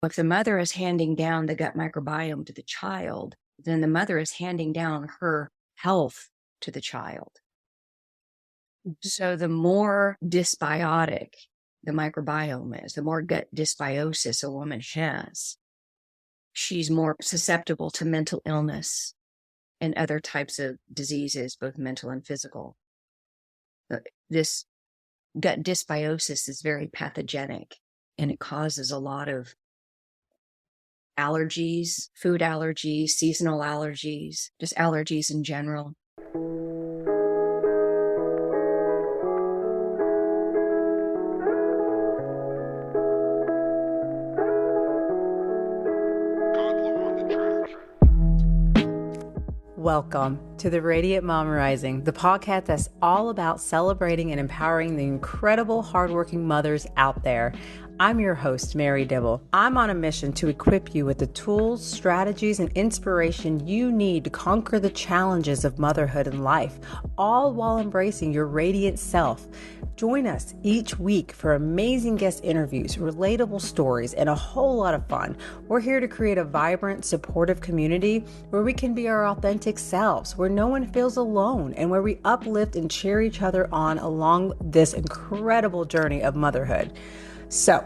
If the mother is handing down the gut microbiome to the child, then the mother is handing down her health to the child. So the more dysbiotic the microbiome is, the more gut dysbiosis a woman has, she's more susceptible to mental illness and other types of diseases, both mental and physical. This gut dysbiosis is very pathogenic, and it causes a lot of allergies, food allergies, seasonal allergies, just allergies in general. Welcome to the Radiant Mom Rising, the podcast that's all about celebrating and empowering the incredible hardworking mothers out there. I'm your host, Mary Dibble. I'm on a mission to equip you with the tools, strategies, and inspiration you need to conquer the challenges of motherhood and life, all while embracing your radiant self. Join us each week for amazing guest interviews, relatable stories, and a whole lot of fun. We're here to create a vibrant, supportive community where we can be our authentic selves, where no one feels alone, and where we uplift and cheer each other on along this incredible journey of motherhood. So,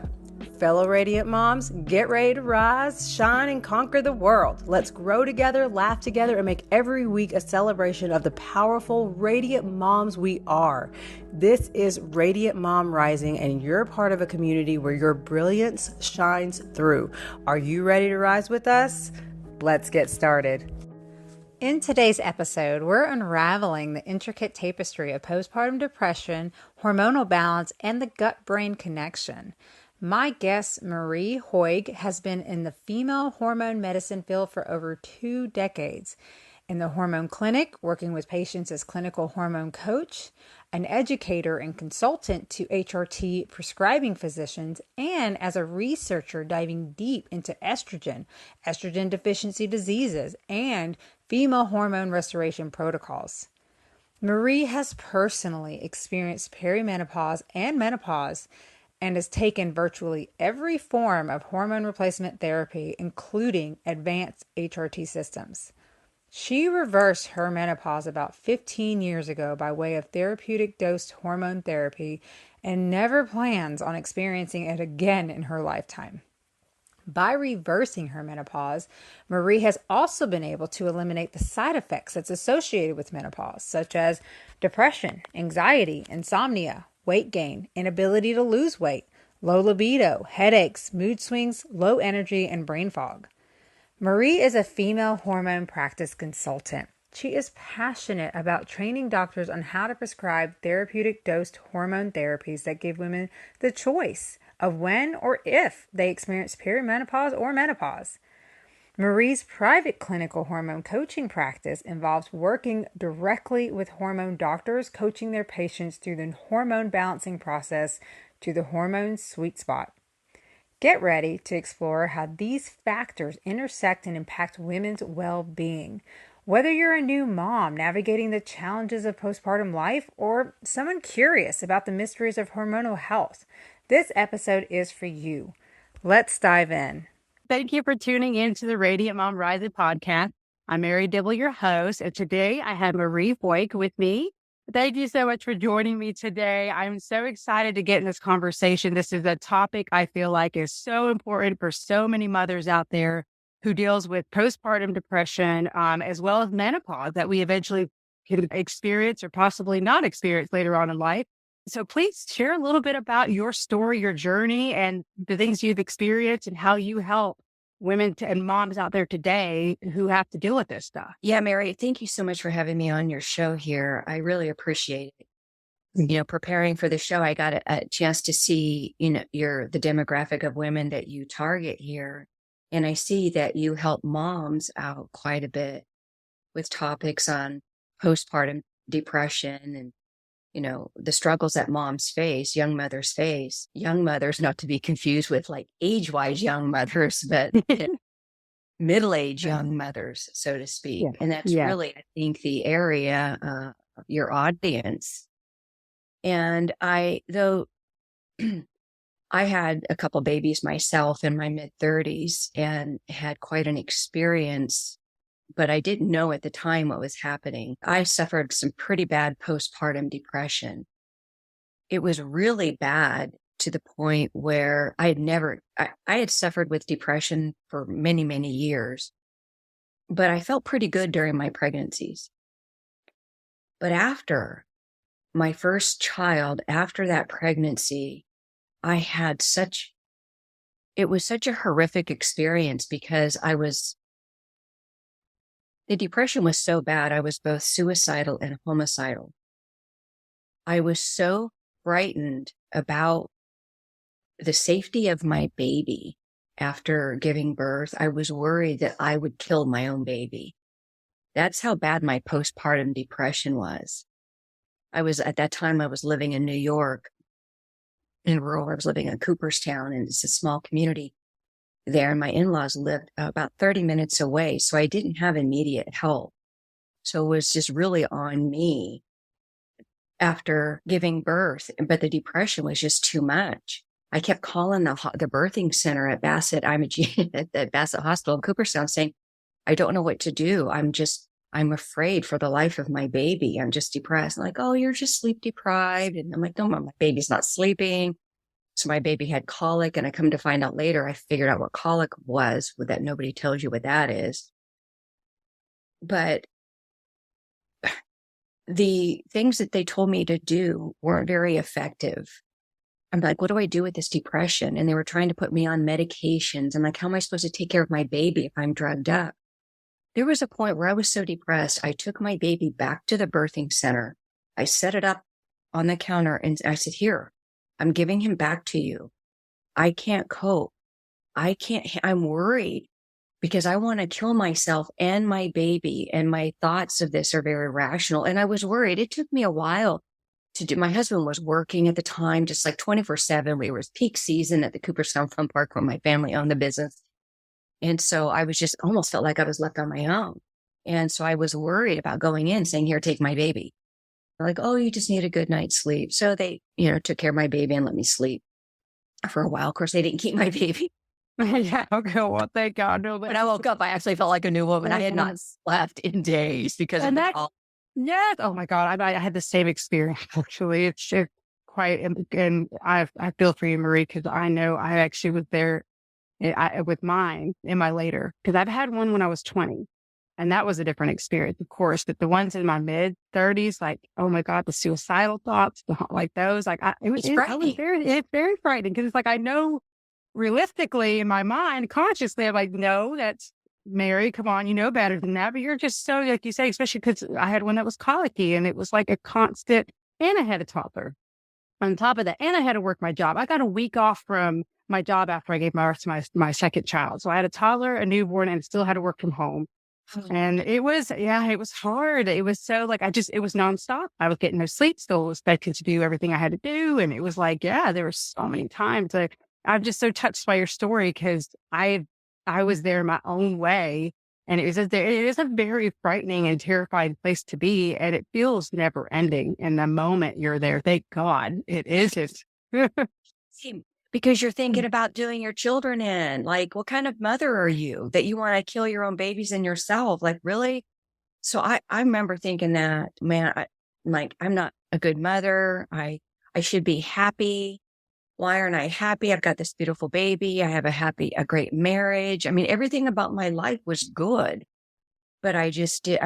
fellow Radiant Moms, get ready to rise, shine, and conquer the world. Let's grow together, laugh together, and make every week a celebration of the powerful, radiant moms we are. This is Radiant Mom Rising, and you're part of a community where your brilliance shines through. Are you ready to rise with us? Let's get started. In today's episode, we're unraveling the intricate tapestry of postpartum depression, hormonal balance, and the gut-brain connection. My guest, Marie Hoag, has been in the female hormone medicine field for over 2 decades. In the hormone clinic, working with patients as clinical hormone coach, an educator and consultant to HRT prescribing physicians, and as a researcher diving deep into estrogen deficiency diseases, and female hormone restoration protocols. Marie has personally experienced perimenopause and menopause and has taken virtually every form of hormone replacement therapy, including advanced HRT systems. She reversed her menopause about 15 years ago by way of therapeutic dosed hormone therapy and never plans on experiencing it again in her lifetime. By reversing her menopause, Marie has also been able to eliminate the side effects that's associated with menopause, such as depression, anxiety, insomnia, weight gain, inability to lose weight, low libido, headaches, mood swings, low energy, and brain fog. Marie is a female hormone practice consultant. She is passionate about training doctors on how to prescribe therapeutic dosed hormone therapies that give women the choice of when or if they experience perimenopause or menopause. Marie's private clinical hormone coaching practice involves working directly with hormone doctors, coaching their patients through the hormone balancing process to the Hormone Sweet Spot. Get ready to explore how these factors intersect and impact women's well-being. Whether you're a new mom navigating the challenges of postpartum life or someone curious about the mysteries of hormonal health, this episode is for you. Let's dive in. Thank you for tuning in to the Radiant Mom Rising podcast. I'm Mary Dibble, your host, and today I have Marie Hoag with me. Thank you so much for joining me today. I'm so excited to get in this conversation. This is a topic I feel like is so important for so many mothers out there who deals with postpartum depression, as well as menopause that we eventually can experience or possibly not experience later on in life. So please share a little bit about your story, your journey, and the things you've experienced and how you help women and moms out there today who have to deal with this stuff. Yeah, Mary, thank you so much for having me on your show here. I really appreciate it. Preparing for the show, I got a chance to see, the demographic of women that you target here. And I see that you help moms out quite a bit with topics on postpartum depression and the struggles that moms face, young mothers face, young mothers, not to be confused with like age-wise young mothers, but middle-aged young mothers, so to speak. Yeah. And that's really, I think, the area of your audience. And I had a couple babies myself in my mid-30s and had quite an experience, but I didn't know at the time what was happening. I suffered some pretty bad postpartum depression. It was really bad to the point where I had suffered with depression for many, many years, but I felt pretty good during my pregnancies. But after my first child, after that pregnancy, it was such a horrific experience because the depression was so bad. I was both suicidal and homicidal. I was so frightened about the safety of my baby after giving birth. I was worried that I would kill my own baby. That's how bad my postpartum depression was. At that time, I was living in New York in rural. I was living in Cooperstown, and it's a small community there. And my in-laws lived about 30 minutes away. So I didn't have immediate help. So it was just really on me after giving birth, but the depression was just too much. I kept calling the birthing center at Bassett at the Bassett Hospital in Cooperstown saying, I don't know what to do. I'm afraid for the life of my baby. I'm just depressed. I'm like, oh, you're just sleep deprived. And I'm like, no, my baby's not sleeping. So my baby had colic. And I come to find out later, I figured out what colic was, that nobody tells you what that is. But the things that they told me to do weren't very effective. I'm like, what do I do with this depression? And they were trying to put me on medications. I'm like, how am I supposed to take care of my baby if I'm drugged up? There was a point where I was so depressed, I took my baby back to the birthing center. I set it up on the counter and I said, here, I'm giving him back to you. I can't cope. I'm worried because I want to kill myself and my baby. And my thoughts of this are very rational. And I was worried. It took me a while to do. My husband was working at the time, just like 24/7. We were peak season at the Cooperstown Fun Park where my family owned the business. And so I was just almost felt like I was left on my own. And so I was worried about going in saying, here, take my baby. They're like, oh, you just need a good night's sleep. So they, took care of my baby and let me sleep for a while. Of course, they didn't keep my baby. Yeah. Okay. Well, thank God. No, When I woke up, I actually felt like a new woman. I had not slept in days because of that. Yes. Oh my God. I had the same experience actually. It's quite, and I feel for you, Marie, because I know I actually was there with mine in my later, because I've had one when I was 20, and that was a different experience, of course. But the ones in my mid 30s, like, oh my God, the suicidal thoughts, like those, like it's very frightening because it's like I know realistically in my mind, consciously, I'm like, no, that's Mary. Come on, you know better than that. But you're just so, like you say, especially because I had one that was colicky, and it was like a constant. And I had a toddler on top of that, and I had to work my job. I got a week off from my job after I gave birth to my second child. So I had a toddler, a newborn, and still had to work from home. And it was hard. It was so it was nonstop. I was getting no sleep, still was expected to do everything I had to do. And it was like, there were so many times. I'm just so touched by your story because I was there my own way. And it is a very frightening and terrifying place to be. And it feels never ending in the moment you're there. Thank God it isn't. Because you're thinking about doing your children in. Like, what kind of mother are you that you want to kill your own babies and yourself? Like, really? So I remember thinking that, man, I'm not a good mother. I should be happy. Why aren't I happy? I've got this beautiful baby. I have a great marriage. I mean, everything about my life was good, but I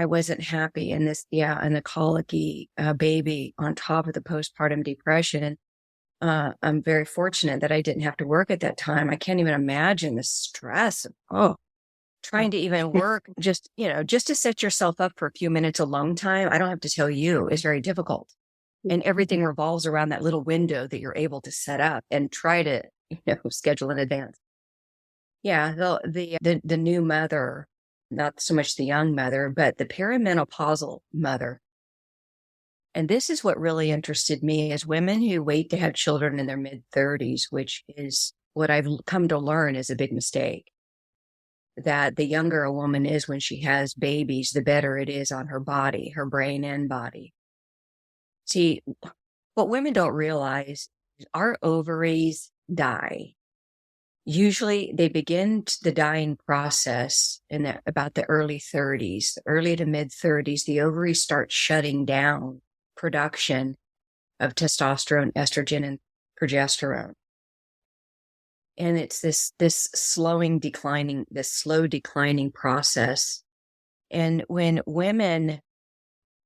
wasn't happy. And and the colicky baby on top of the postpartum depression. I'm very fortunate that I didn't have to work at that time. I can't even imagine the stress of, trying to even work just to set yourself up for a few minutes alone time. I don't have to tell you, is very difficult. And everything revolves around that little window that you're able to set up and try to, schedule in advance. Yeah. The new mother, not so much the young mother, but the perimenopausal mother. And this is what really interested me is women who wait to have children in their mid-30s, which is what I've come to learn is a big mistake. That the younger a woman is when she has babies, the better it is on her body, her brain and body. See, what women don't realize is our ovaries die. Usually they begin the dying process in about the early 30s, early to mid 30s. The ovaries start shutting down production of testosterone, estrogen, and progesterone. And it's this slow declining process. And when women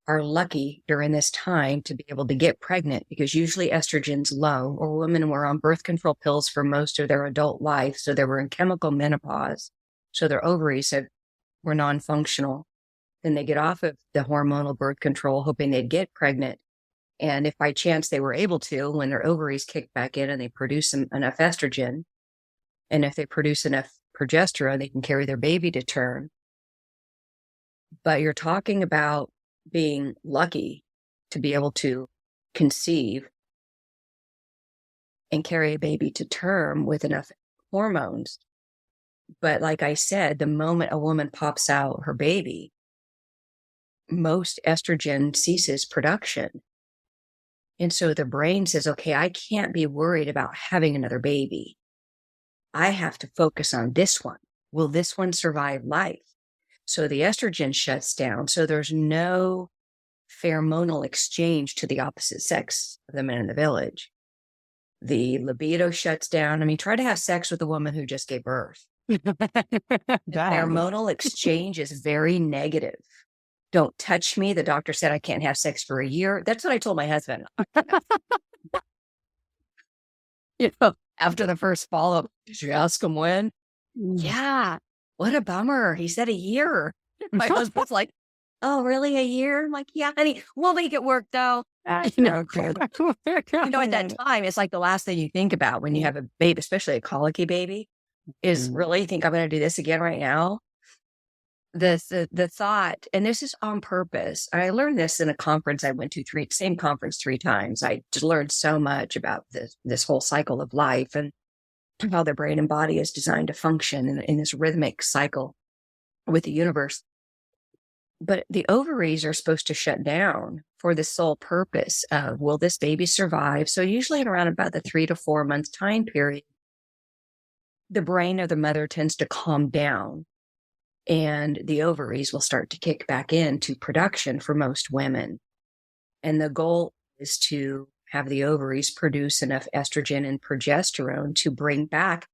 are lucky during this time to be able to get pregnant, because usually estrogen's low, or women were on birth control pills for most of their adult life. So they were in chemical menopause. So their ovaries were non-functional. Then they get off of the hormonal birth control, hoping they'd get pregnant. And if by chance they were able to, when their ovaries kick back in and they produce enough estrogen, and if they produce enough progesterone, they can carry their baby to term. But you're talking about being lucky to be able to conceive and carry a baby to term with enough hormones. But like I said, the moment a woman pops out her baby, most estrogen ceases production. And so the brain says, okay, I can't be worried about having another baby. I have to focus on this one. Will this one survive life? So the estrogen shuts down. So there's no pheromonal exchange to the opposite sex of the men in the village. The libido shuts down. I mean, try to have sex with a woman who just gave birth. The pheromonal exchange is very negative. Don't touch me. The doctor said I can't have sex for a year. That's what I told my husband. After the first follow-up, did you ask him when? Yeah. What a bummer. He said a year. My husband's like, oh, really? A year? I'm like, yeah, honey, we'll make it work though. At that time, it's like the last thing you think about when you have a baby, especially a colicky baby, is really think I'm going to do this again right now. The thought, and this is on purpose. I learned this in a conference I went to same conference 3 times. I just learned so much about this whole cycle of life and how the brain and body is designed to function in this rhythmic cycle with the universe. But the ovaries are supposed to shut down for the sole purpose of, will this baby survive? So usually around about the 3 to 4 month time period, the brain of the mother tends to calm down and the ovaries will start to kick back into production for most women. And the goal is to have the ovaries produce enough estrogen and progesterone to bring back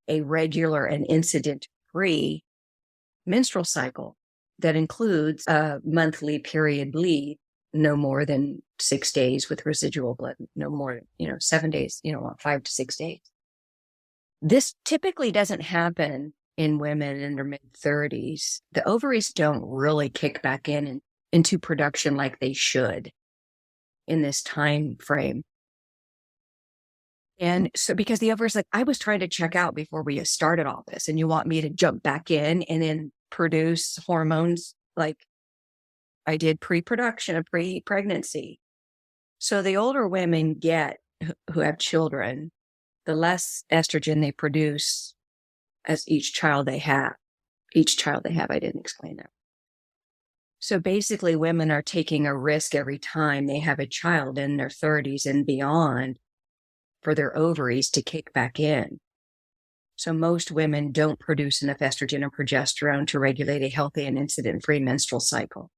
a regular and incident-free menstrual cycle that includes a monthly period bleed, no more than 6 days with residual blood, no more, 7 days, 5 to 6 days. This typically doesn't happen in women in their mid-30s. The ovaries don't really kick back into production like they should in this time frame. And so because the ovaries, like, I was trying to check out before we started all this, and you want me to jump back in and then produce hormones like I did pre-production and pre-pregnancy. So the older women get who have children, the less estrogen they produce as each child they have. I didn't explain that. So basically women are taking a risk every time they have a child in their 30s and beyond for their ovaries to kick back in. So most women don't produce enough estrogen and progesterone to regulate a healthy and incident-free menstrual cycle.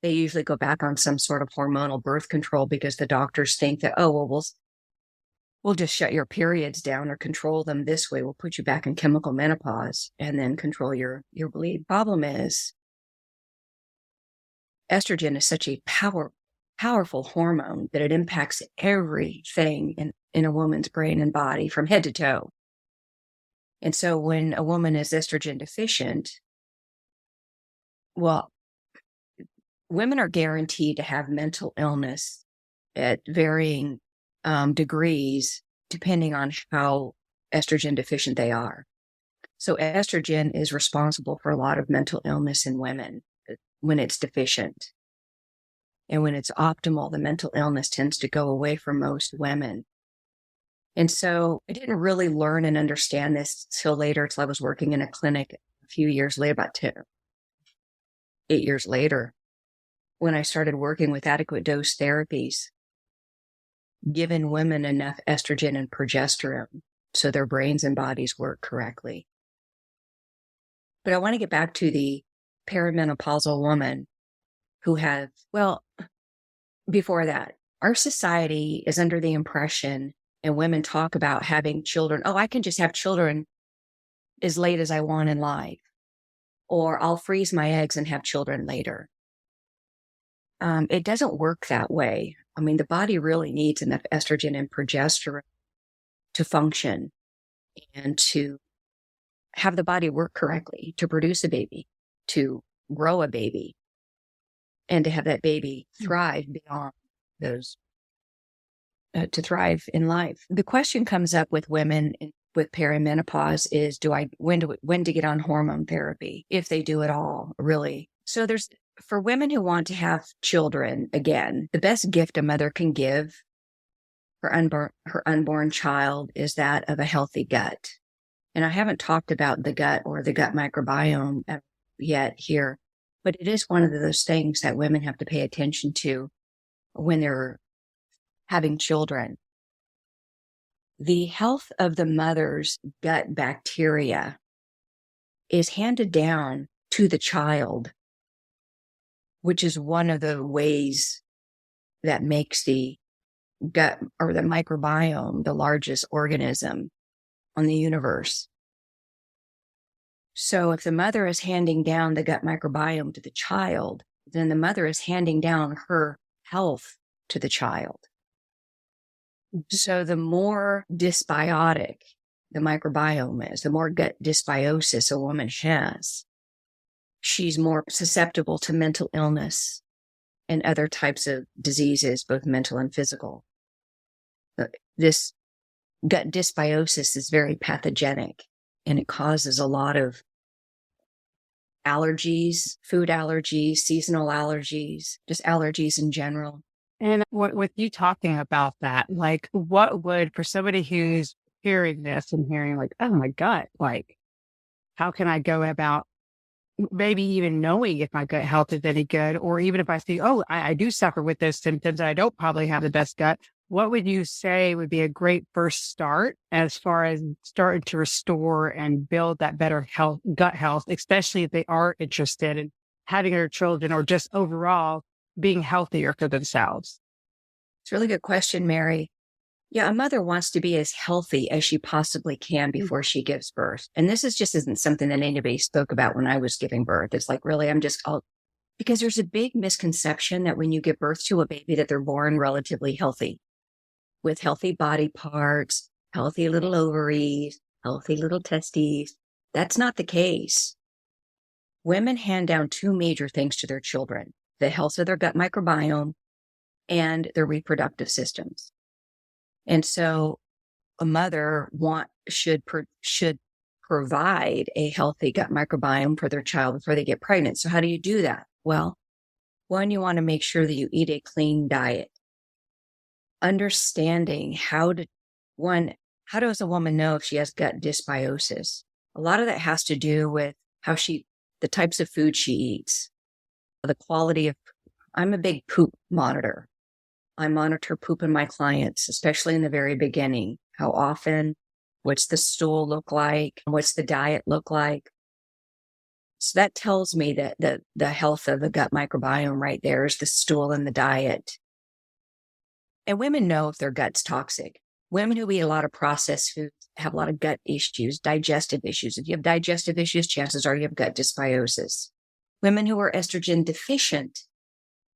They usually go back on some sort of hormonal birth control because the doctors think that, we'll just shut your periods down or control them this way. We'll put you back in chemical menopause and then control your bleed. Problem is, estrogen is such a powerful hormone that it impacts everything in a woman's brain and body from head to toe. And so when a woman is estrogen deficient, women are guaranteed to have mental illness at varying degrees, depending on how estrogen deficient they are. So estrogen is responsible for a lot of mental illness in women when it's deficient. And when it's optimal, the mental illness tends to go away for most women. And so I didn't really learn and understand this till I was working in a clinic a few years later, about 8 years later, when I started working with adequate dose therapies given women enough estrogen and progesterone so their brains and bodies work correctly. But I want to get back to the perimenopausal woman who has, well, before that, our society is under the impression, and women talk about having children. Oh, I can just have children as late as I want in life, or I'll freeze my eggs and have children later. It doesn't work that way. I mean, the body really needs enough estrogen and progesterone to function and to have the body work correctly, to produce a baby, to grow a baby, and to have that baby thrive beyond those, to thrive in life. The question comes up with women with perimenopause is, when to get on hormone therapy, if they do at all, really. So for women who want to have children, again, the best gift a mother can give her unborn child is that of a healthy gut. And I haven't talked about the gut or the gut microbiome yet here, but it is one of those things that women have to pay attention to when they're having children. The health of the mother's gut bacteria is handed down to the child, which is one of the ways that makes the gut or the microbiome the largest organism on the universe. So if the mother is handing down the gut microbiome to the child, then the mother is handing down her health to the child. So the more dysbiotic the microbiome is, the more gut dysbiosis a woman has, she's more susceptible to mental illness and other types of diseases, both mental and physical. This gut dysbiosis is very pathogenic, and it causes a lot of allergies, food allergies, seasonal allergies, just allergies in general. And with you talking about that, like what would, for somebody who's hearing this and hearing like, oh my gut, like how can I go about maybe even knowing if my gut health is any good, or even if I see, oh, I do suffer with those symptoms, I don't probably have the best gut. What would you say would be a great first start as far as starting to restore and build that better health, gut health, especially if they are interested in having their children or just overall being healthier for themselves? It's a really good question, Mary. Yeah, a mother wants to be as healthy as she possibly can before she gives birth. And this isn't something that anybody spoke about when I was giving birth. It's like, really, because there's a big misconception that when you give birth to a baby that they're born relatively healthy, with healthy body parts, healthy little ovaries, healthy little testes. That's not the case. Women hand down two major things to their children: the health of their gut microbiome and their reproductive systems. And so a mother should provide a healthy gut microbiome for their child before they get pregnant. So how do you do that? Well, one, you want to make sure that you eat a clean diet. Understanding how does a woman know if she has gut dysbiosis? A lot of that has to do with the types of food she eats, the quality of, I'm a big poop monitor. I monitor poop in my clients, especially in the very beginning. How often? What's the stool look like? What's the diet look like? So that tells me that the health of the gut microbiome right there is the stool and the diet. And women know if their gut's toxic. Women who eat a lot of processed foods have a lot of gut issues, digestive issues. If you have digestive issues, chances are you have gut dysbiosis. Women who are estrogen deficient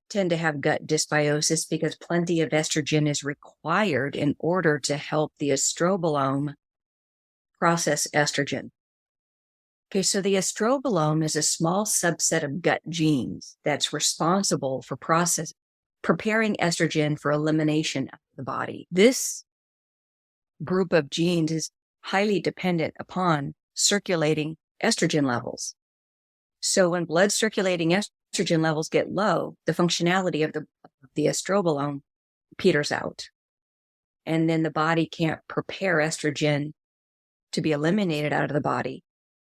tend to have gut dysbiosis because plenty of estrogen is required in order to help the estrobolome process estrogen. Okay, so the estrobolome is a small subset of gut genes that's responsible for preparing estrogen for elimination out of the body. This group of genes is highly dependent upon circulating estrogen levels. So when blood circulating estrogen levels get low, the functionality of the estrobolome peters out. And then the body can't prepare estrogen to be eliminated out of the body.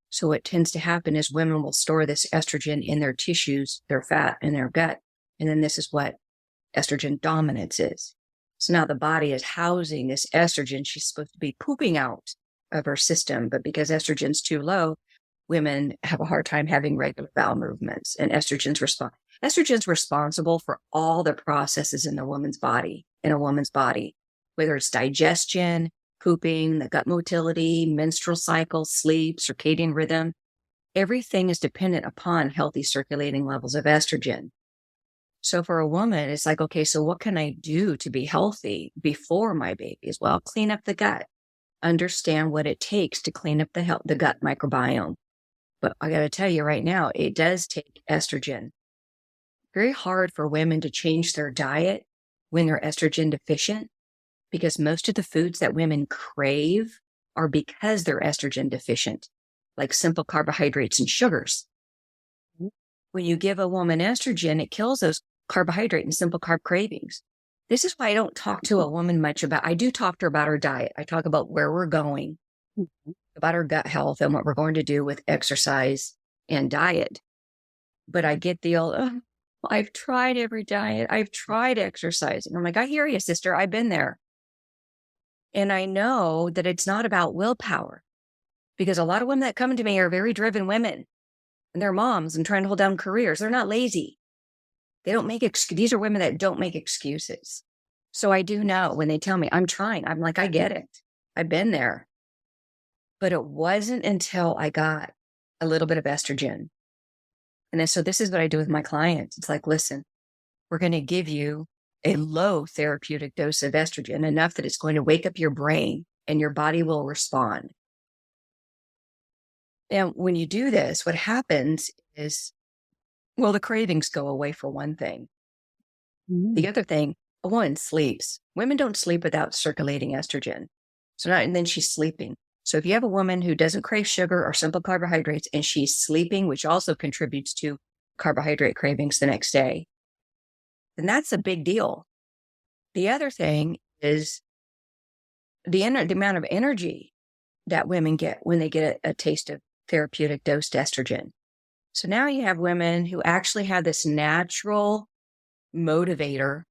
So what tends to happen is women will store this estrogen in their tissues, their fat, in their gut. And then this is what estrogen dominance is. So now the body is housing this estrogen she's supposed to be pooping out of her system. But because estrogen's too low, women have a hard time having regular bowel movements, and estrogen's responsible for all the processes in a woman's body, whether it's digestion, pooping, the gut motility, menstrual cycle, sleep, circadian rhythm. Everything is dependent upon healthy circulating levels of estrogen. So for a woman, it's like, okay, so what can I do to be healthy before my babies? Well, clean up the gut. Understand what it takes to clean up the gut microbiome. But I got to tell you right now, it does take estrogen. Very hard for women to change their diet when they're estrogen deficient, because most of the foods that women crave are because they're estrogen deficient, like simple carbohydrates and sugars. When you give a woman estrogen, it kills those carbohydrate and simple carb cravings. This is why I don't talk to a woman much I do talk to her about her diet. I talk about where we're going, about her gut health and what we're going to do with exercise and diet. But I get the old, oh, I've tried every diet. I've tried exercising. I'm like, I hear you, sister. I've been there. And I know that it's not about willpower, because a lot of women that come to me are very driven women, and they're moms and trying to hold down careers. They're not lazy. They don't these are women that don't make excuses. So I do know when they tell me I'm trying, I'm like, I get it. I've been there. But it wasn't until I got a little bit of estrogen. And then, so this is what I do with my clients. It's like, listen, we're going to give you a low therapeutic dose of estrogen, enough that it's going to wake up your brain and your body will respond. And when you do this, what happens is, well, the cravings go away for one thing. The other thing, a woman sleeps. Women don't sleep without circulating estrogen. And then she's sleeping. So if you have a woman who doesn't crave sugar or simple carbohydrates and she's sleeping, which also contributes to carbohydrate cravings the next day, then that's a big deal. The other thing is the amount of energy that women get when they get a taste of therapeutic dosed estrogen. So now you have women who actually have this natural motivator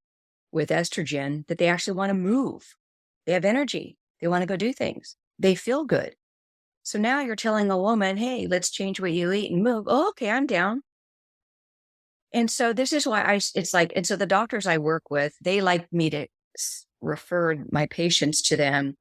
with estrogen, that they actually want to move. They have energy. They want to go do things. They feel good. So now you're telling a woman, hey, let's change what you eat and move. Oh, okay, I'm down. And so this is why and so the doctors I work with, they like me to refer my patients to them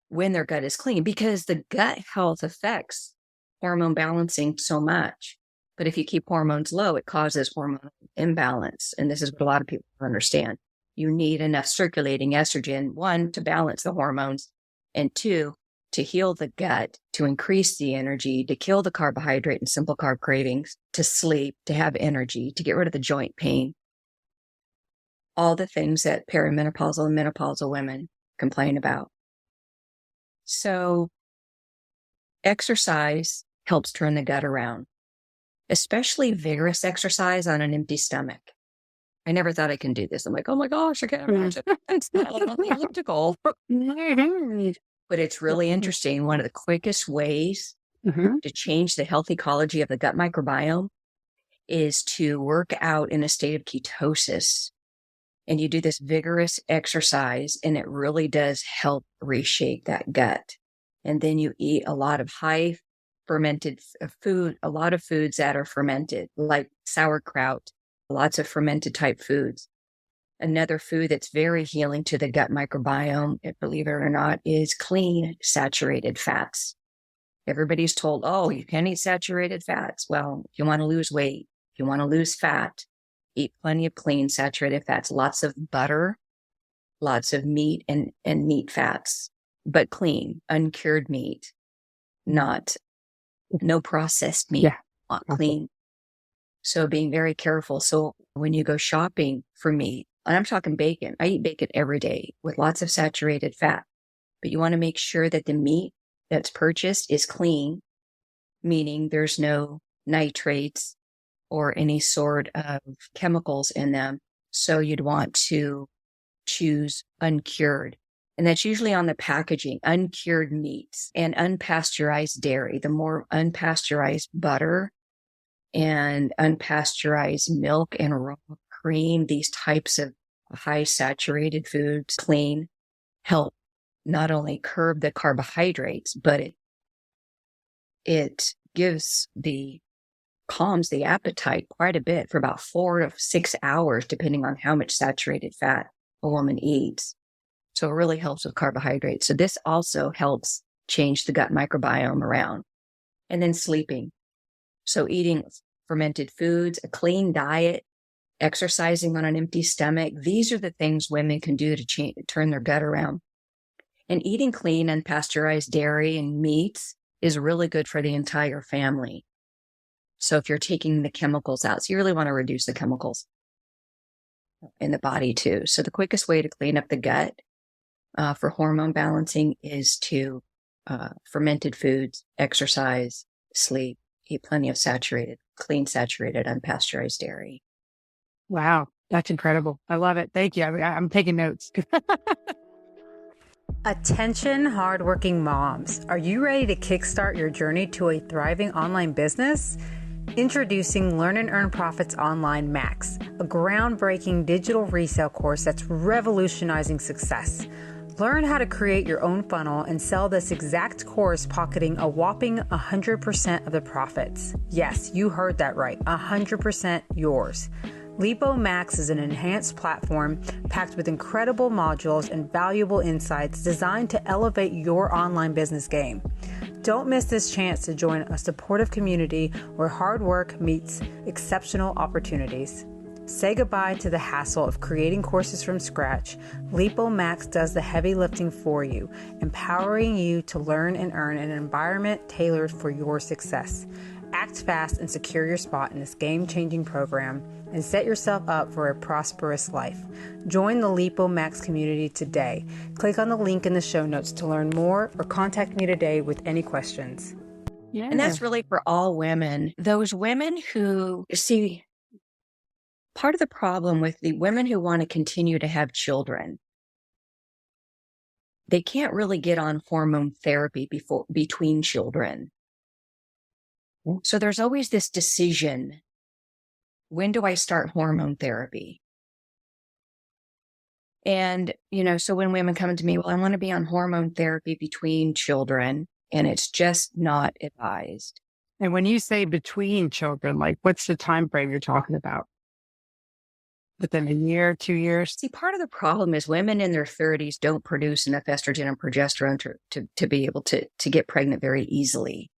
when their gut is clean, because the gut health affects hormone balancing so much. But if you keep hormones low, it causes hormone imbalance. And this is what a lot of people don't understand. You need enough circulating estrogen, 1, to balance the hormones, and 2, to heal the gut, to increase the energy, to kill the carbohydrate and simple carb cravings, to sleep, to have energy, to get rid of the joint pain. All the things that perimenopausal and menopausal women complain about. So exercise helps turn the gut around, especially vigorous exercise on an empty stomach. I never thought I can do this. I'm like, oh my gosh, I can't imagine. It's not on the elliptical. But it's really interesting. One of the quickest ways to change the health ecology of the gut microbiome is to work out in a state of ketosis. And you do this vigorous exercise, and it really does help reshape that gut. And then you eat a lot of high fermented food, a lot of foods that are fermented, like sauerkraut, lots of fermented type foods. Another food that's very healing to the gut microbiome, believe it or not, is clean saturated fats. Everybody's told, oh, you can't eat saturated fats. Well, if you want to lose weight, if you want to lose fat, eat plenty of clean saturated fats, lots of butter, lots of meat and meat fats, but clean, uncured meat, no processed meat, not clean. So being very careful. So when you go shopping for meat, and I'm talking bacon, I eat bacon every day with lots of saturated fat, but you want to make sure that the meat that's purchased is clean, meaning there's no nitrates or any sort of chemicals in them. So you'd want to choose uncured. And that's usually on the packaging, uncured meats and unpasteurized dairy. The more unpasteurized butter and unpasteurized milk and raw cream, these types of high saturated foods, clean, help not only curb the carbohydrates, but it calms the appetite quite a bit for about 4 to 6 hours, depending on how much saturated fat a woman eats. So it really helps with carbohydrates. So this also helps change the gut microbiome around. And then sleeping. So eating fermented foods, a clean diet, exercising on an empty stomach. These are the things women can do to turn their gut around. And eating clean, unpasteurized dairy and meats is really good for the entire family. So if you're taking the chemicals out, so you really want to reduce the chemicals in the body too. So the quickest way to clean up the gut for hormone balancing is to fermented foods, exercise, sleep, eat plenty of clean, saturated, unpasteurized dairy. Wow. That's incredible. I love it. Thank you. I'm taking notes. Attention, hardworking moms. Are you ready to kickstart your journey to a thriving online business? Introducing Learn and Earn Profits Online Max, a groundbreaking digital resale course that's revolutionizing success. Learn how to create your own funnel and sell this exact course, pocketing a whopping 100% of the profits. Yes, you heard that right, 100% yours. Lipo Max is an enhanced platform packed with incredible modules and valuable insights designed to elevate your online business game. Don't miss this chance to join a supportive community where hard work meets exceptional opportunities. Say goodbye to the hassle of creating courses from scratch. Lipo Max does the heavy lifting for you, empowering you to learn and earn in an environment tailored for your success. Act fast and secure your spot in this game-changing program and set yourself up for a prosperous life. Join the Lipo Max community today. Click on the link in the show notes to learn more or contact me today with any questions. Yeah. And that's really for all women. Those women who see part of the problem with the women who want to continue to have children, they can't really get on hormone therapy between children. So there's always this decision. When do I start hormone therapy? And, so when women come to me, well, I want to be on hormone therapy between children, and it's just not advised. And when you say between children, like what's the time frame you're talking about? Within a year, 2 years? See, part of the problem is women in their 30s don't produce enough estrogen and progesterone to be able to get pregnant very easily.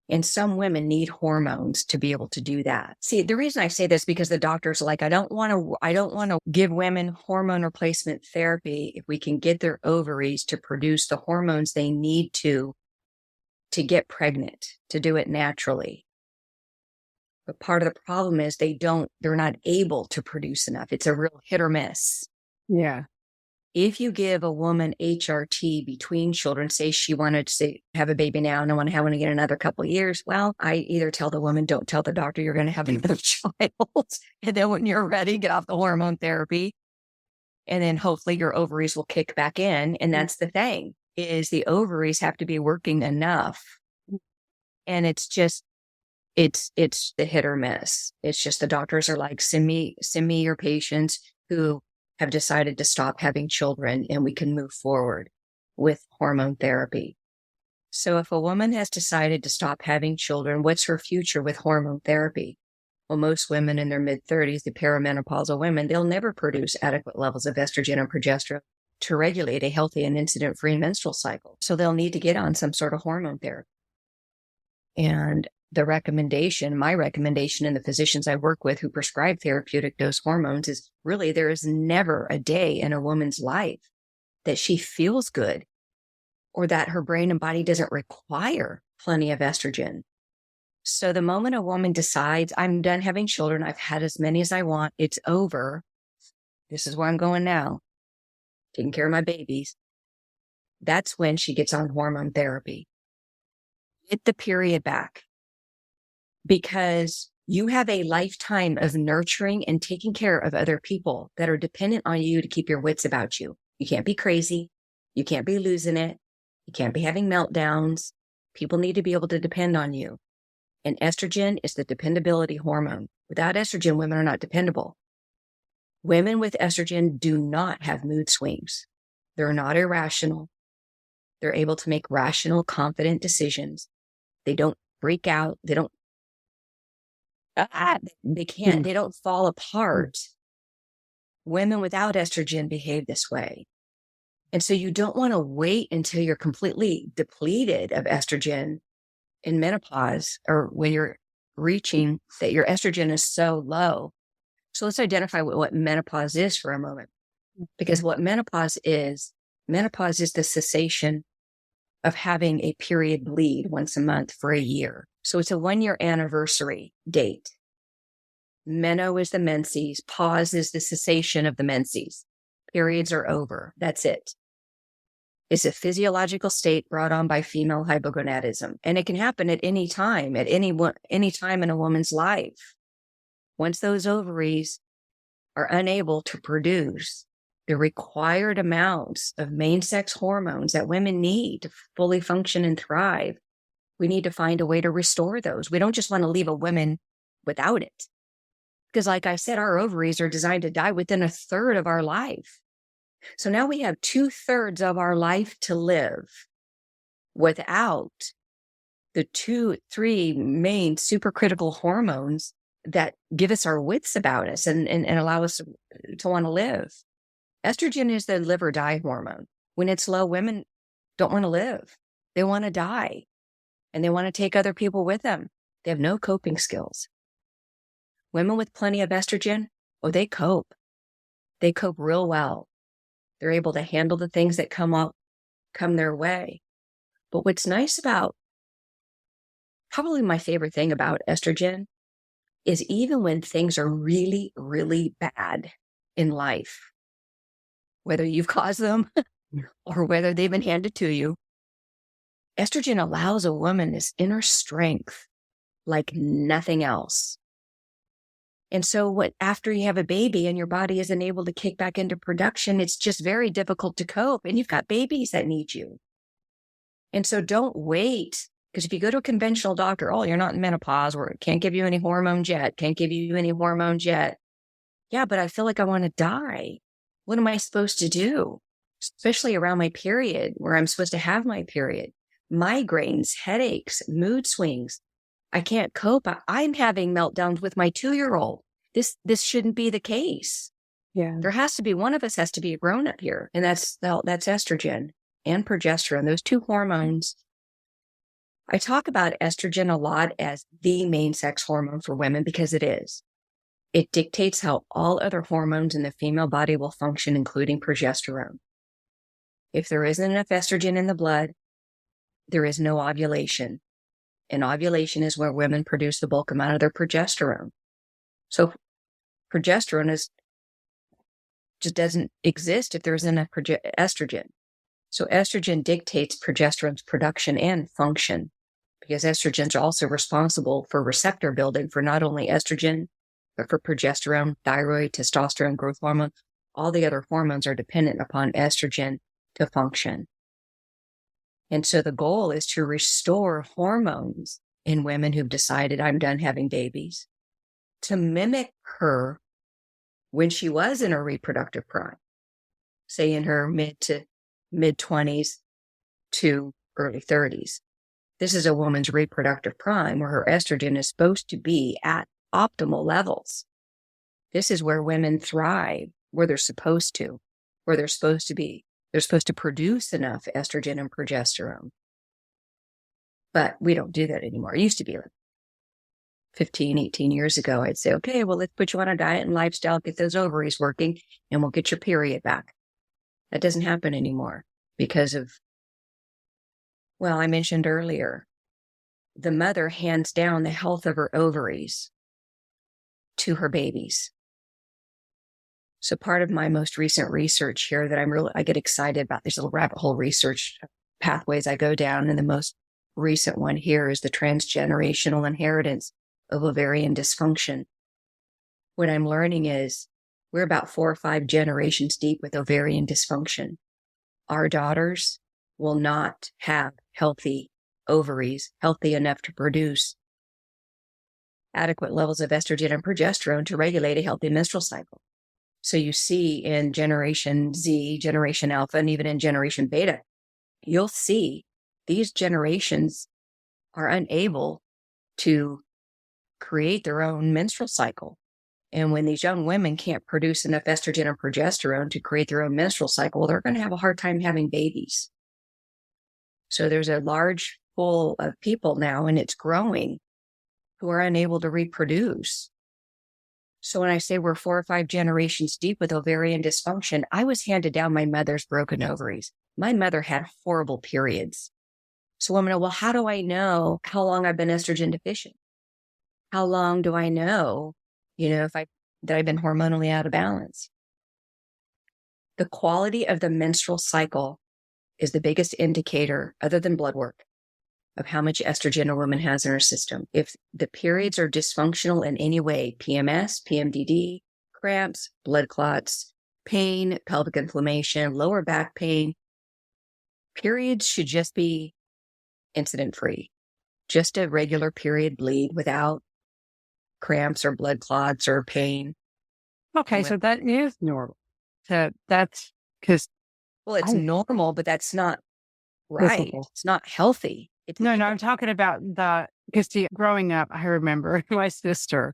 And some women need hormones to be able to do that. See, the reason I say this because the doctors are like, I don't want to give women hormone replacement therapy if we can get their ovaries to produce the hormones they need to get pregnant, to do it naturally. But part of the problem is they're not able to produce enough. It's a real hit or miss. Yeah. If you give a woman HRT between children, say she wanted to have a baby now and I want to have one again in another couple of years, well, I either tell the woman, don't tell the doctor you're going to have another child. And then when you're ready, get off the hormone therapy. And then hopefully your ovaries will kick back in. And that's the thing, is the ovaries have to be working enough. And it's the hit or miss. It's just the doctors are like, send me your patients who have decided to stop having children and we can move forward with hormone therapy. So if a woman has decided to stop having children, what's her future with hormone therapy? Well, most women in their mid-30s, the perimenopausal women, they'll never produce adequate levels of estrogen and progesterone to regulate a healthy and incident-free menstrual cycle. So they'll need to get on some sort of hormone therapy. And my recommendation and the physicians I work with who prescribe therapeutic dose hormones is really there is never a day in a woman's life that she feels good or that her brain and body doesn't require plenty of estrogen. So the moment a woman decides, I'm done having children, I've had as many as I want, it's over. This is where I'm going now, taking care of my babies. That's when she gets on hormone therapy. Get the period back. Because you have a lifetime of nurturing and taking care of other people that are dependent on you to keep your wits about you. You can't be crazy. You can't be losing it. You can't be having meltdowns. People need to be able to depend on you. And estrogen is the dependability hormone. Without estrogen, women are not dependable. Women with estrogen do not have mood swings. They're not irrational. They're able to make rational, confident decisions. They don't freak out. They don't, they don't fall apart. Women without estrogen behave this way. And so you don't want to wait until you're completely depleted of estrogen in menopause, or when you're reaching that your estrogen is so low. So let's identify what menopause is for a moment. Because what menopause is the cessation of having a period bleed once a month for a year. So it's a 1-year anniversary date. Meno is the menses. Pause is the cessation of the menses. Periods are over. That's it. It's a physiological state brought on by female hypogonadism. And it can happen at any time, at any time in a woman's life. Once those ovaries are unable to produce the required amounts of main sex hormones that women need to fully function and thrive, we need to find a way to restore those. We don't just want to leave a woman without it. Because like I said, our ovaries are designed to die within a third of our life. So now we have 2/3 of our life to live without the 2-3 main supercritical hormones that give us our wits about us and allow us to want to live. Estrogen is the live or die hormone. When it's low, women don't want to live. They want to die. And they want to take other people with them. They have no coping skills. Women with plenty of estrogen, they cope. They cope real well. They're able to handle the things that come their way. But what's nice about, probably my favorite thing about estrogen, is even when things are really, really bad in life, whether you've caused them or whether they've been handed to you, estrogen allows a woman this inner strength like nothing else. And so after you have a baby and your body isn't able to kick back into production, it's just very difficult to cope. And you've got babies that need you. And so don't wait. Because if you go to a conventional doctor, you're not in menopause, or can't give you any hormones yet. Yeah, but I feel like I want to die. What am I supposed to do? Especially around my period, where I'm supposed to have my period. Migraines, headaches, mood swings. I can't cope. I'm having meltdowns with my 2-year-old. This shouldn't be the case. Yeah. There has to be, one of us has to be a grown-up here. And that's estrogen and progesterone, those two hormones. I talk about estrogen a lot as the main sex hormone for women because it is. It dictates how all other hormones in the female body will function, including progesterone. If there isn't enough estrogen in the blood, there is no ovulation. And ovulation is where women produce the bulk amount of their progesterone. So progesterone just doesn't exist if there isn't enough estrogen. So estrogen dictates progesterone's production and function, because estrogens are also responsible for receptor building for not only estrogen, but for progesterone, thyroid, testosterone, growth hormone. All the other hormones are dependent upon estrogen to function. And so the goal is to restore hormones in women who've decided, I'm done having babies, to mimic her when she was in her reproductive prime, say in her mid-20s to early 30s. This is a woman's reproductive prime where her estrogen is supposed to be at optimal levels. This is where women thrive, where they're supposed to be. They're supposed to produce enough estrogen and progesterone. But we don't do that anymore. It used to be like 15, 18 years ago. I'd say, okay, well, let's put you on a diet and lifestyle, get those ovaries working, and we'll get your period back. That doesn't happen anymore because of, I mentioned earlier, the mother hands down the health of her ovaries to her babies. So part of my most recent research here that I get excited about, there's a little rabbit hole research pathways I go down, and the most recent one here is the transgenerational inheritance of ovarian dysfunction. What I'm learning is we're about 4 or 5 generations deep with ovarian dysfunction. Our daughters will not have healthy ovaries, healthy enough to produce adequate levels of estrogen and progesterone to regulate a healthy menstrual cycle. So you see in Generation Z, Generation Alpha, and even in Generation Beta, you'll see these generations are unable to create their own menstrual cycle. And when these young women can't produce enough estrogen and progesterone to create their own menstrual cycle, they're going to have a hard time having babies. So there's a large pool of people now, and it's growing, who are unable to reproduce. So when I say we're 4 or 5 generations deep with ovarian dysfunction, I was handed down my mother's broken ovaries. My mother had horrible periods. So women go, well, how do I know how long I've been estrogen deficient? How long do I know, that I've been hormonally out of balance? The quality of the menstrual cycle is the biggest indicator, other than blood work, of how much estrogen a woman has in her system. If the periods are dysfunctional in any way, PMS, PMDD, cramps, blood clots, pain, pelvic inflammation, lower back pain, periods should just be incident-free. Just a regular period bleed without cramps or blood clots or pain. Okay, so that is normal. So that's because... Well, it's normal, but that's not right. It's not healthy. No, I'm talking about because growing up, I remember my sister.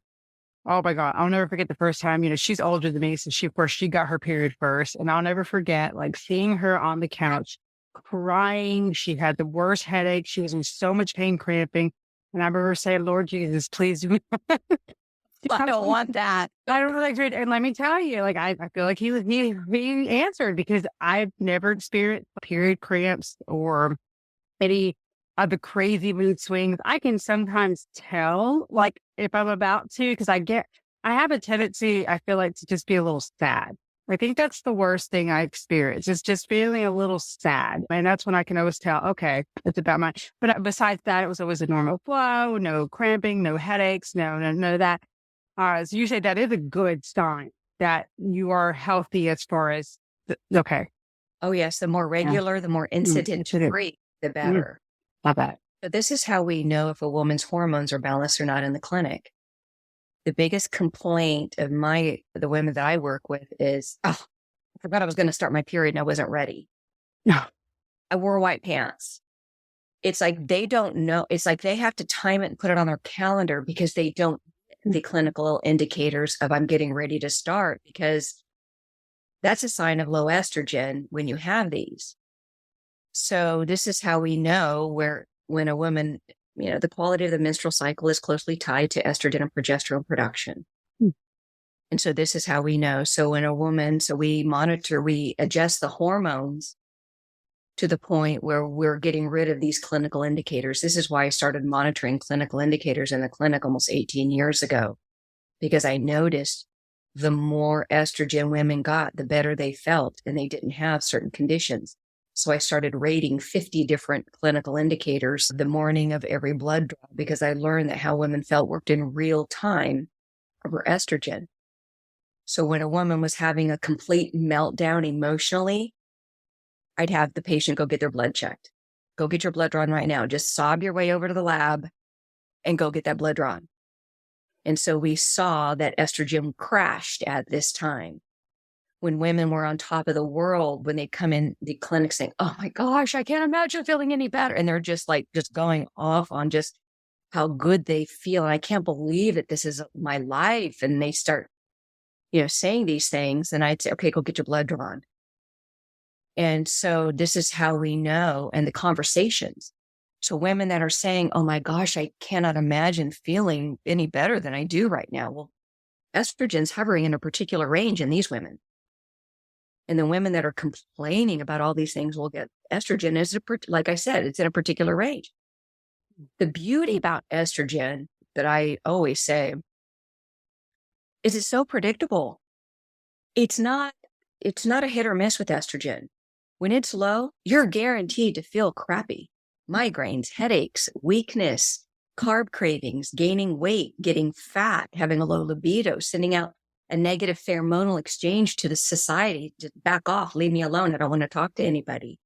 Oh my God, I'll never forget the first time, she's older than me. So she got her period first. And I'll never forget seeing her on the couch crying. She had the worst headache. She was in so much pain, cramping. And I remember saying, Lord Jesus, please do not. I don't want that. I don't like it. And let me tell you, I feel like he answered, because I've never experienced period cramps or any of the crazy mood swings. I can sometimes tell, if I'm about to, because I have a tendency, I feel like, to just be a little sad. I think that's the worst thing I experience, is just feeling a little sad. And that's when I can always tell, okay, it's about but besides that, it was always a normal flow, no cramping, no headaches, none of that. So you say that is a good sign that you are healthy as far as, okay. Oh, yes. The more regular, the more incident-free, the better. Not bad. So this is how we know if a woman's hormones are balanced or not in the clinic. The biggest complaint of the women that I work with is, I forgot I was going to start my period and I wasn't ready. No. I wore white pants. It's like they don't know. It's like they have to time it and put it on their calendar, because they don't the clinical indicators of I'm getting ready to start, because that's a sign of low estrogen when you have these. So this is how we know when a woman, the quality of the menstrual cycle is closely tied to estrogen and progesterone production. And so this is how we know. So when a woman, we monitor, we adjust the hormones to the point where we're getting rid of these clinical indicators. This is why I started monitoring clinical indicators in the clinic almost 18 years ago, because I noticed the more estrogen women got, the better they felt, and they didn't have certain conditions. So I started rating 50 different clinical indicators the morning of every blood draw, because I learned that how women felt worked in real time over estrogen. So when a woman was having a complete meltdown emotionally, I'd have the patient go get their blood checked. Go get your blood drawn right now. Just sob your way over to the lab and go get that blood drawn. And so we saw that estrogen crashed at this time. When women were on top of the world, when they come in the clinic saying, oh my gosh, I can't imagine feeling any better. And they're just going off on just how good they feel. And I can't believe that this is my life. And they start, saying these things. And I'd say, okay, go get your blood drawn. And so this is how we know, and the conversations. So women that are saying, oh my gosh, I cannot imagine feeling any better than I do right now. Well, estrogen's hovering in a particular range in these women. And the women that are complaining about all these things will get estrogen is, like I said, it's in a particular range. The beauty about estrogen that I always say is it's so predictable. It's not a hit or miss with estrogen. When it's low, you're guaranteed to feel crappy. Migraines, headaches, weakness, carb cravings, gaining weight, getting fat, having a low libido, sending out a negative pheromonal exchange to the society. Just back off, leave me alone. I don't want to talk to anybody.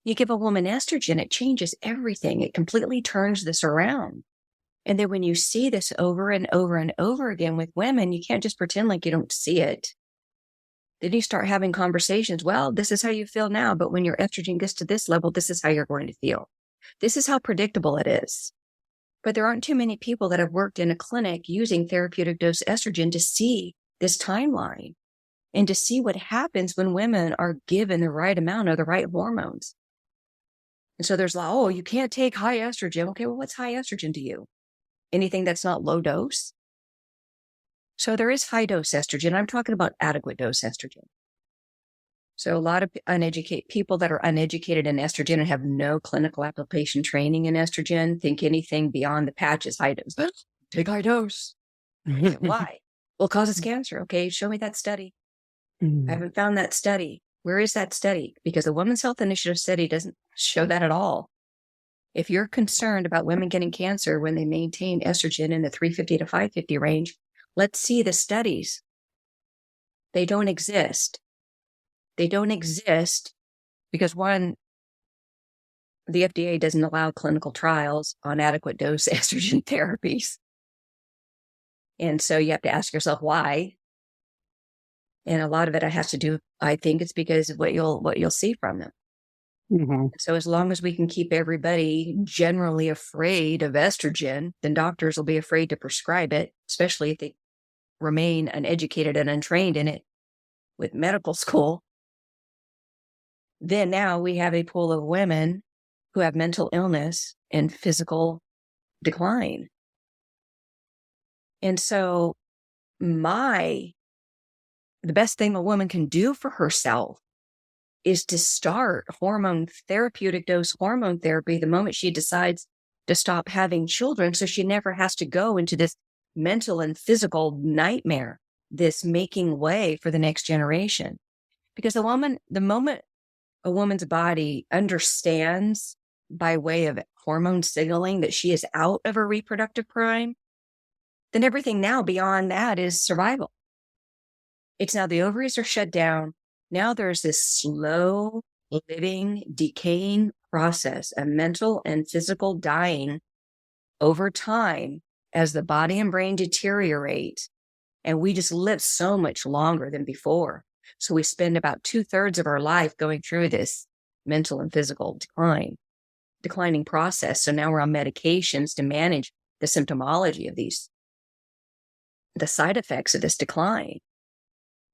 You give a woman estrogen, it changes everything. It completely turns this around. And then when you see this over and over and over again with women, you can't just pretend like you don't see it. Then you start having conversations. Well, this is how you feel now, but when your estrogen gets to this level, this is how you're going to feel. This is how predictable it is. But there aren't too many people that have worked in a clinic using therapeutic dose estrogen to see this timeline and to see what happens when women are given the right amount of the right hormones. And so there's like, oh, you can't take high estrogen. Okay, well, what's high estrogen to you? Anything that's not low dose? So there is high dose estrogen. I'm talking about adequate dose estrogen. So a lot of people that are uneducated in estrogen and have no clinical application training in estrogen think anything beyond the patch is high dose. Take high dose. Why? Well, it causes cancer. Okay, show me that study. I haven't found that study. Where is that study? Because the Women's Health Initiative study doesn't show that at all. If you're concerned about women getting cancer when they maintain estrogen in the 350 to 550 range, let's see the studies. They don't exist. They don't exist because, one, the FDA doesn't allow clinical trials on adequate dose estrogen therapies. And so you have to ask yourself why. And a lot of it has to do, I think it's because of what you'll see from them. Mm-hmm. So as long as we can keep everybody generally afraid of estrogen, then doctors will be afraid to prescribe it, especially if they remain uneducated and untrained in it with medical school. Then now we have a pool of women who have mental illness and physical decline. And so the best thing a woman can do for herself is to start therapeutic dose hormone therapy the moment she decides to stop having children, so she never has to go into this mental and physical nightmare, this making way for the next generation. Because the moment a woman's body understands by way of hormone signaling that she is out of her reproductive prime, then everything now beyond that is survival. It's now the ovaries are shut down. Now there's this slow living, decaying process of mental and physical dying over time as the body and brain deteriorate. And we just live so much longer than before. So we spend about 2/3 of our life going through this mental and physical declining process. So now we're on medications to manage the symptomology of the side effects of this decline.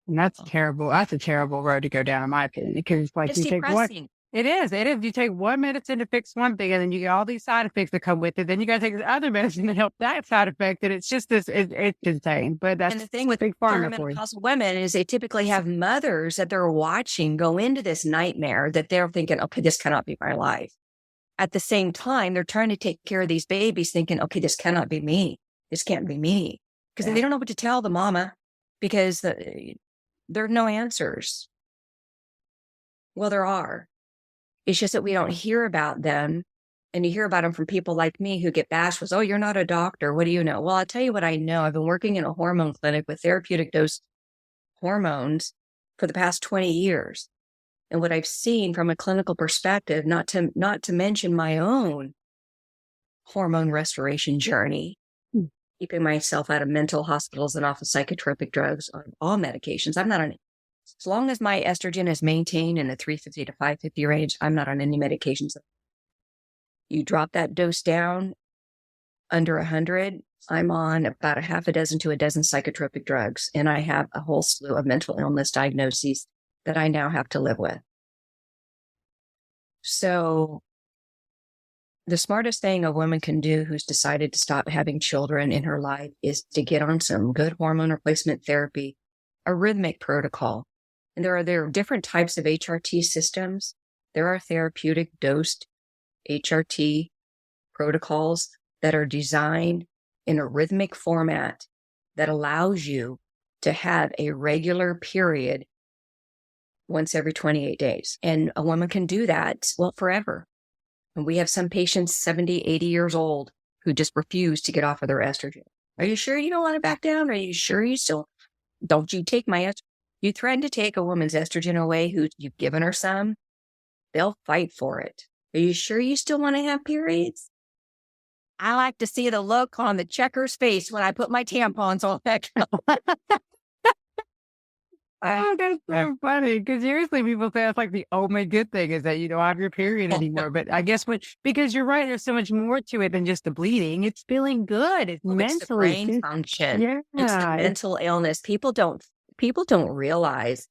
And that's terrible. That's a terrible road to go down, in my opinion, because It's you take one. depressing. It is. You take one medicine to fix one thing, and then you get all these side effects that come with it. Then you got to take this other medicine to help that side effect. And it's just this, it's insane. But that's And the thing with big pharma for you. perimenopausal women is they typically have mothers that they're watching go into this nightmare that they're thinking, okay, this cannot be my life. At the same time, they're trying to take care of these babies thinking, okay, this cannot be me. This can't be me. Because they don't know what to tell the mama because there are no answers. Well, there are. It's just that we don't hear about them. And you hear about them from people like me who get bashed with, oh, you're not a doctor. What do you know? Well, I'll tell you what I know. I've been working in a hormone clinic with therapeutic dose hormones for the past 20 years. And what I've seen from a clinical perspective, not to mention my own hormone restoration journey, keeping myself out of mental hospitals and off of psychotropic drugs on all medications. I'm not on it. As long as my estrogen is maintained in the 350 to 550 range, I'm not on any medications. You drop that dose down under 100, I'm on about a half a dozen to a dozen psychotropic drugs. And I have a whole slew of mental illness diagnoses that I now have to live with. So the smartest thing a woman can do who's decided to stop having children in her life is to get on some good hormone replacement therapy, a rhythmic protocol. And there are different types of HRT systems. There are therapeutic dosed HRT protocols that are designed in a rhythmic format that allows you to have a regular period once every 28 days. And a woman can do that, well, forever. And we have some patients 70, 80 years old who just refuse to get off of their estrogen. Are you sure you don't want to back down? Are you sure you still, don't you take my estrogen? You threaten to take a woman's estrogen away who you've given her some, they'll fight for it. Are you sure you still want to have periods? I like to see the look on the checker's face when I put my tampons on. Oh, that's so funny. Because usually people say that's like the only good thing is that you don't have your period anymore. But I guess because you're right, there's so much more to it than just the bleeding. It's feeling good. It's Well, it's the mentally. brain function. Yeah. It's the mental illness. People don't realize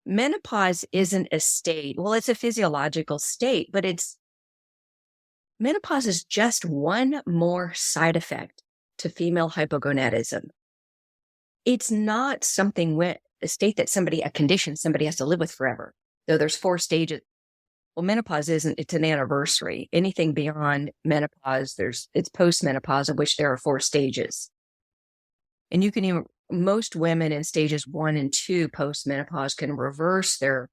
menopause isn't a state. Well, it's a physiological state, but menopause is just one more side effect to female hypogonadism. It's not a condition somebody has to live with forever. Though there's 4 stages. Well, menopause it's an anniversary. Anything beyond menopause, it's postmenopause, of which there are 4 stages. And most women in stages 1 and 2 postmenopause can reverse their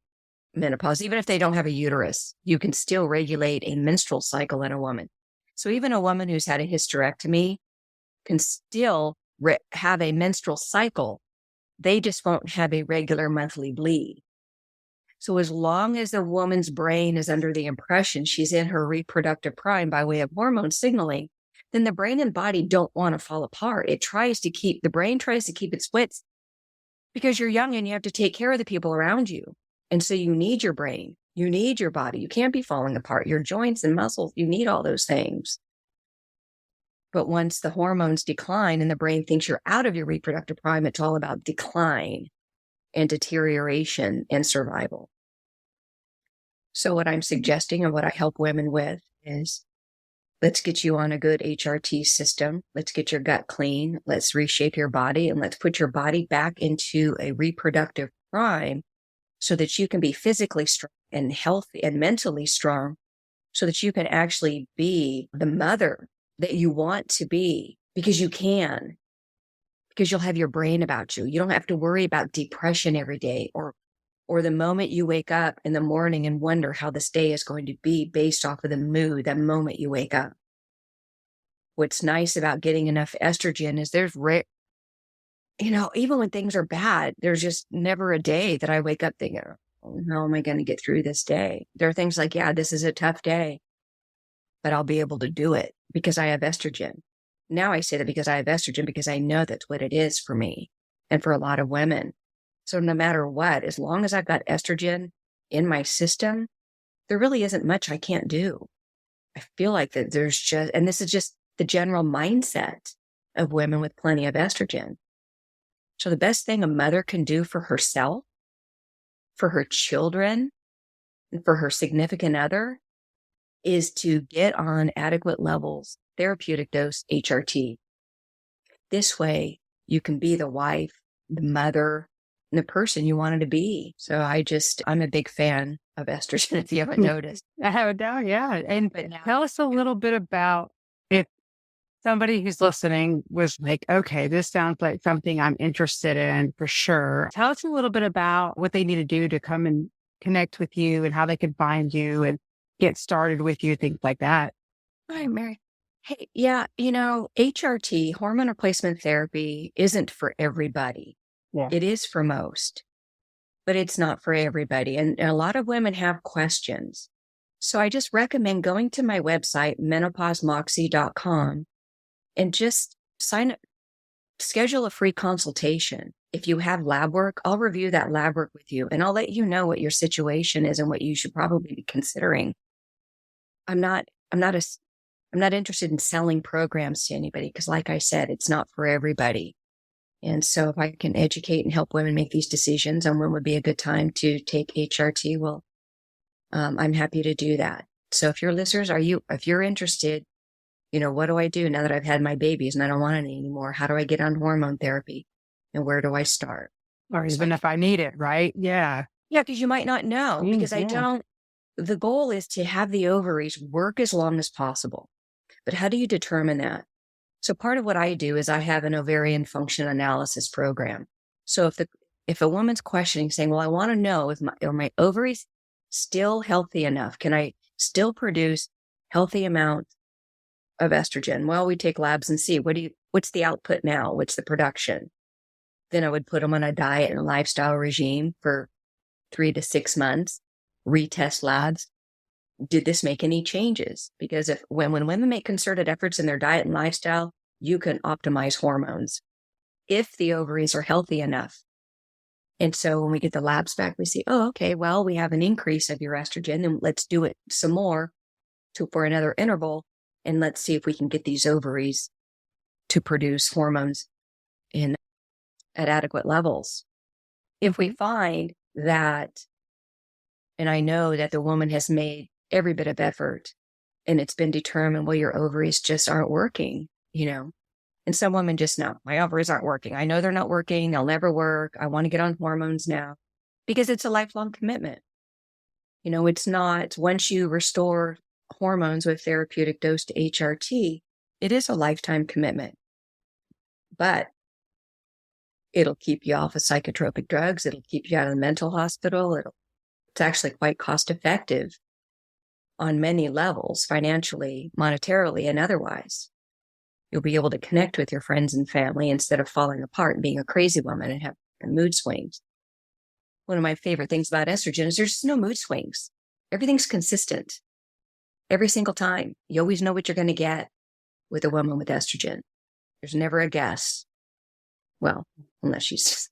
menopause. Even if they don't have a uterus, you can still regulate a menstrual cycle in a woman. So even a woman who's had a hysterectomy can still have a menstrual cycle. They just won't have a regular monthly bleed. So as long as the woman's brain is under the impression she's in her reproductive prime by way of hormone signaling, then the brain and body don't want to fall apart. The brain tries to keep its wits because you're young and you have to take care of the people around you. And so you need your brain, you need your body. You can't be falling apart. Your joints and muscles, you need all those things. But once the hormones decline and the brain thinks you're out of your reproductive prime, it's all about decline and deterioration and survival. So what I'm suggesting and what I help women with is, let's get you on a good HRT system. Let's get your gut clean. Let's reshape your body and let's put your body back into a reproductive prime so that you can be physically strong and healthy and mentally strong so that you can actually be the mother that you want to be, because you can, because you'll have your brain about you. You don't have to worry about depression every day or the moment you wake up in the morning and wonder how this day is going to be based off of the mood, that moment you wake up. What's nice about getting enough estrogen is even when things are bad, there's just never a day that I wake up thinking, oh, how am I going to get through this day? There are things like, yeah, this is a tough day, but I'll be able to do it because I have estrogen. Now I say that because I have estrogen, because I know that's what it is for me and for a lot of women. So no matter what, as long as I've got estrogen in my system, there really isn't much I can't do. I feel like that and this is just the general mindset of women with plenty of estrogen. So the best thing a mother can do for herself, for her children, and for her significant other is to get on adequate levels, therapeutic dose HRT. This way you can be the wife, the mother, and the person you wanted to be. So I'm a big fan of estrogen, if you haven't noticed. I haven't doubt, yeah. And tell us a little bit about if somebody who's listening was like, okay, this sounds like something I'm interested in for sure. Tell us a little bit about what they need to do to come and connect with you and how they can find you and get started with you, things like that. Hi, Mary. Hey, yeah, HRT, hormone replacement therapy, isn't for everybody. Yeah. It is for most, but it's not for everybody. And a lot of women have questions. So I just recommend going to my website, menopausemoxie.com, and just sign up, schedule a free consultation. If you have lab work, I'll review that lab work with you and I'll let you know what your situation is and what you should probably be considering. I'm not interested in selling programs to anybody because, like I said, it's not for everybody. And so if I can educate and help women make these decisions on when would be a good time to take HRT, well, I'm happy to do that. So if your listeners, if you're interested, what do I do now that I've had my babies and I don't want any anymore? How do I get on hormone therapy? And where do I start? Or even if I need it, right? Yeah. Yeah, because you might not know because yeah. The goal is to have the ovaries work as long as possible. But how do you determine that? So part of what I do is I have an ovarian function analysis program. So if a woman's questioning, saying, well, I want to know are my ovaries still healthy enough? Can I still produce healthy amounts of estrogen? Well, we take labs and see what's the output now? What's the production? Then I would put them on a diet and lifestyle regime for 3 to 6 months, retest labs. Did this make any changes? Because when women make concerted efforts in their diet and lifestyle, you can optimize hormones if the ovaries are healthy enough. And so when we get the labs back, we see, oh, okay, well, we have an increase of your estrogen, then let's do it some more for another interval. And let's see if we can get these ovaries to produce hormones at adequate levels. If we find that, and I know that the woman has made every bit of effort and it's been determined, well, your ovaries just aren't working, and some women just know my ovaries aren't working. I know they're not working. They'll never work. I want to get on hormones now because it's a lifelong commitment. It's not once you restore hormones with therapeutic dose to HRT, it is a lifetime commitment, but it'll keep you off of psychotropic drugs. It'll keep you out of the mental hospital. It's actually quite cost effective on many levels, financially, monetarily, and otherwise. You'll be able to connect with your friends and family instead of falling apart and being a crazy woman and have mood swings. One of my favorite things about estrogen is there's just no mood swings. Everything's consistent. Every single time. You always know what you're going to get with a woman with estrogen. There's never a guess. Well, unless there's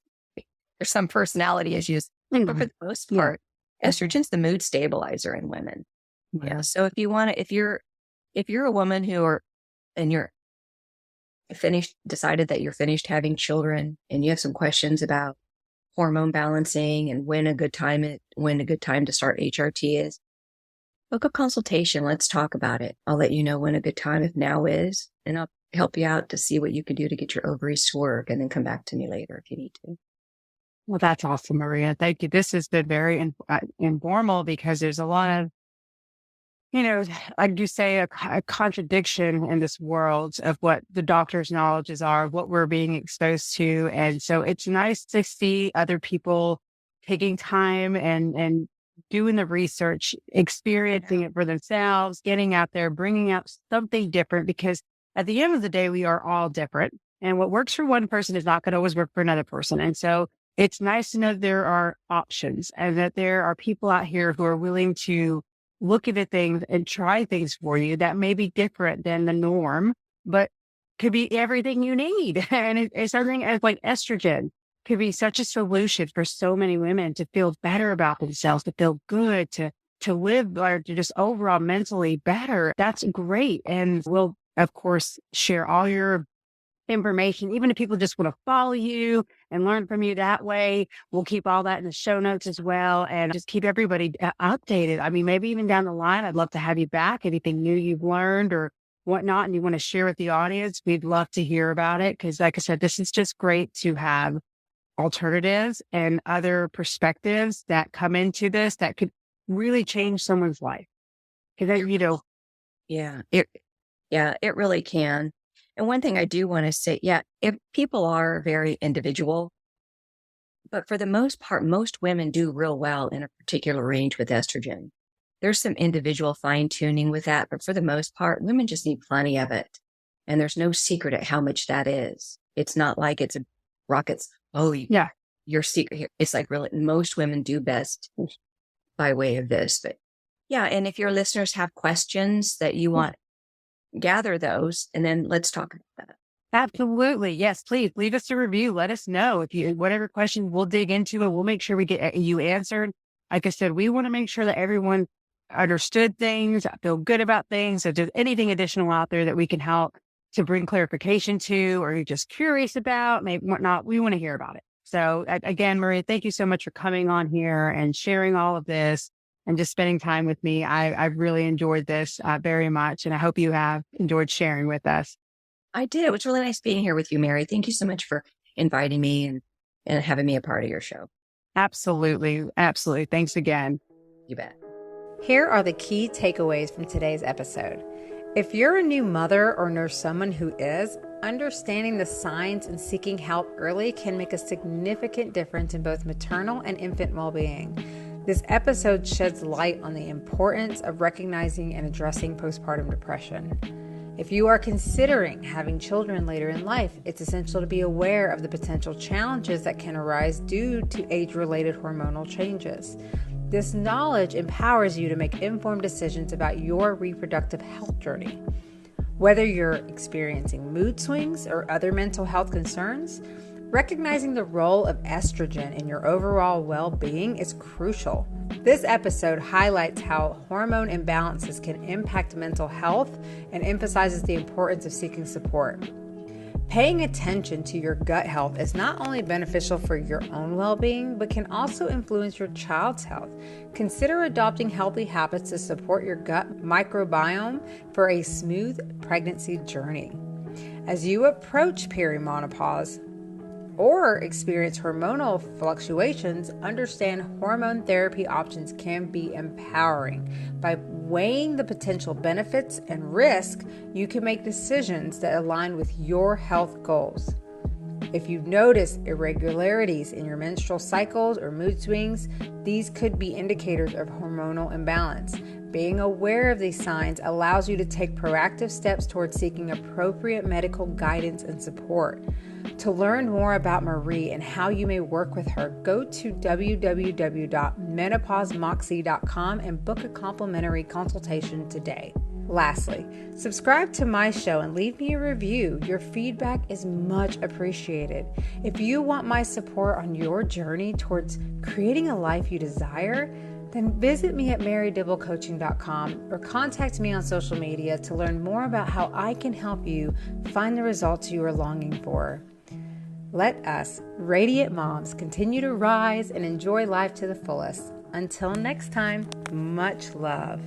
some personality issues. But for the most part, estrogen's the mood stabilizer in women. Yeah. So if you want to, if you're a woman and you're decided that you're finished having children and you have some questions about hormone balancing and when a good time to start HRT is, book a consultation. Let's talk about it. I'll let you know when a good time, if now is, and I'll help you out to see what you can do to get your ovaries to work, and then come back to me later if you need to. Well, that's awesome, Maria. Thank you. This has been very informal because there's a lot of, like you say, a contradiction in this world of what the doctor's knowledges are, what we're being exposed to. And so it's nice to see other people taking time and doing the research, experiencing it for themselves, getting out there, bringing out something different, because at the end of the day, we are all different. And what works for one person is not going to always work for another person. And so it's nice to know there are options and that there are people out here who are willing to look at the things and try things for you that may be different than the norm, but could be everything you need. And it's something as like estrogen could be such a solution for so many women to feel better about themselves, to feel good, to live or to just overall mentally better. That's great. And we'll, of course, share all your information, even if people just want to follow you and learn from you that way. We'll keep all that in the show notes as well, and just keep everybody updated. I mean, maybe even down the line, I'd love to have you back. Anything new you've learned or whatnot, and you want to share with the audience, we'd love to hear about it. Because like I said, this is just great to have alternatives and other perspectives that come into this that could really change someone's life. Because, it really can. And one thing I do want to say, if people are very individual, but for the most part, most women do real well in a particular range with estrogen. There's some individual fine tuning with that, but for the most part, women just need plenty of it. And there's no secret at how much that is. It's not like it's a rockets. Oh, your secret here. It's like really, most women do best by way of this. But and if your listeners have questions that you want, gather those, and then let's talk about that. Absolutely. Yes, please leave us a review. Let us know whatever questions, we'll dig into it. We'll make sure we get you answered. Like I said, we want to make sure that everyone understood things, feel good about things. If there's anything additional out there that we can help to bring clarification to, or you're just curious about, maybe whatnot, we want to hear about it. So again, Maria, thank you so much for coming on here and sharing all of this and just spending time with me. I've really enjoyed this very much. And I hope you have enjoyed sharing with us. I did. It was really nice being here with you, Mary. Thank you so much for inviting me and having me a part of your show. Absolutely. Absolutely. Thanks again. You bet. Here are the key takeaways from today's episode. If you're a new mother or know someone who is, understanding the signs and seeking help early can make a significant difference in both maternal and infant well-being. This episode sheds light on the importance of recognizing and addressing postpartum depression. If you are considering having children later in life, it's essential to be aware of the potential challenges that can arise due to age-related hormonal changes. This knowledge empowers you to make informed decisions about your reproductive health journey. Whether you're experiencing mood swings or other mental health concerns, Recognizing the role of estrogen in your overall well-being is crucial. This episode highlights how hormone imbalances can impact mental health and emphasizes the importance of seeking support. Paying attention to your gut health is not only beneficial for your own well-being, but can also influence your child's health. Consider adopting healthy habits to support your gut microbiome for a smooth pregnancy journey. As you approach perimenopause or experience hormonal fluctuations, understand hormone therapy options can be empowering. By weighing the potential benefits and risk, you can make decisions that align with your health goals. If you notice irregularities in your menstrual cycles or mood swings, these could be indicators of hormonal imbalance. Being aware of these signs allows you to take proactive steps towards seeking appropriate medical guidance and support. To learn more about Marie and how you may work with her, go to www.menopausemoxie.com and book a complimentary consultation today. Lastly, subscribe to my show and leave me a review. Your feedback is much appreciated. If you want my support on your journey towards creating a life you desire, then visit me at marydibblecoaching.com or contact me on social media to learn more about how I can help you find the results you are longing for. Let us, radiant moms, continue to rise and enjoy life to the fullest. Until next time, much love.